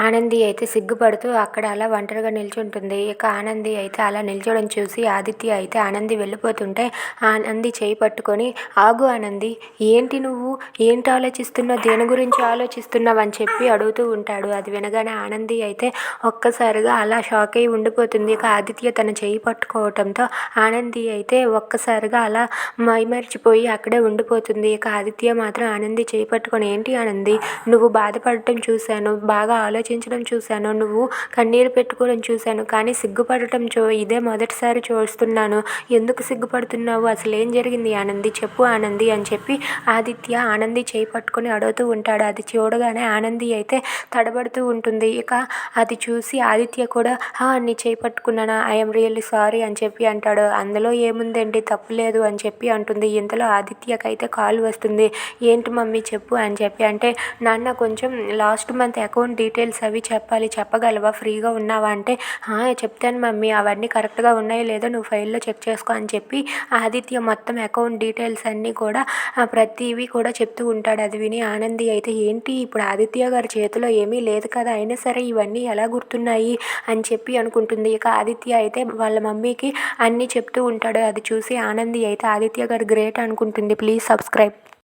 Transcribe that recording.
ఆనంది అయితే సిగ్గుపడుతూ అక్కడ అలా ఒంటరిగా నిల్చుంటుంది. ఇక ఆనంది అయితే అలా నిల్చోవడం చూసి ఆదిత్య అయితే ఆనంది వెళ్ళిపోతుంటే ఆనంది చేయి పట్టుకొని, "ఆగు ఆనంది, ఏంటి నువ్వు? ఏంటి ఆలోచిస్తున్నావు? దేని గురించి ఆలోచిస్తున్నావు?" అని చెప్పి అడుగుతూ ఉంటాడు. అది వినగానే ఆనంది అయితే ఒక్కసారిగా అలా షాక్ అయ్యి ఉండిపోతుంది. ఇక ఆదిత్య తన చేయి పట్టుకోవటంతో ఆనంది అయితే ఒక్కసారిగా అలా మైమరిచిపోయి అక్కడే ఉండిపోతుంది. ఇక ఆదిత్య మాత్రం ఆనంది చేయి పట్టుకొని, "ఏంటి ఆనంది, నువ్వు బాధపడటం చూశాను, బాగా ఆలోచించడం చూశాను, నువ్వు కన్నీరు పెట్టుకోవడం చూశాను, కానీ సిగ్గుపడటం ఇదే మొదటిసారి చూస్తున్నాను. ఎందుకు సిగ్గుపడుతున్నావు? అసలు ఏం జరిగింది ఆనంది, చెప్పు ఆనంది" అని చెప్పి ఆదిత్య ఆనంది చేయి పట్టుకొని అడుగుతూ ఉంటాడు. అది చూడగానే ఆనంది అయితే తడబడుతూ ఉంటుంది. ఇక అది చూసి ఆదిత్య కూడా, నీ చేయి పట్టుకున్నానా, ఐఎమ్ రియల్లీ సారీ అని చెప్పి అంటాడు. అందులో ఏముందండి, తప్పులేదు అని చెప్పి అంటుంది. ఇంతలో ఆదిత్యకైతే కాల్ వస్తుంది. "ఏంటి మమ్మీ చెప్పు" అని చెప్పి అంటే, "నాన్న కొంచెం లాస్ట్ మంత్ అకౌంట్ డీటెయిల్స్ అవి చెప్పాలి, చెప్పగలవా, ఫ్రీగా ఉన్నావా" అంటే, చెప్తాను మమ్మీ, అవన్నీ కరెక్ట్గా ఉన్నాయో లేదో నువ్వు ఫైల్లో చెక్ చేసుకో" అని చెప్పి ఆదిత్య మొత్తం అకౌంట్ డీటెయిల్స్ అన్నీ కూడా ప్రతివి కూడా చెప్తూ ఉంటాడు. అది విని ఆనంది అయితే, "ఏంటి ఇప్పుడు ఆదిత్య గారి చేతిలో ఏమీ లేదు కదా, అయినా సరే ఇవన్నీ ఎలా గుర్తున్నాయి" అని చెప్పి అనుకుంటుంది. ఇక ఆదిత్య అయితే వాళ్ళ మమ్మీకి అన్నీ చెప్తూ ఉంటాడు. అది చూసి ఆనంది అయితే, "ఆదిత్య గారు గ్రేట్" అనుకుంటుంది. Please subscribe.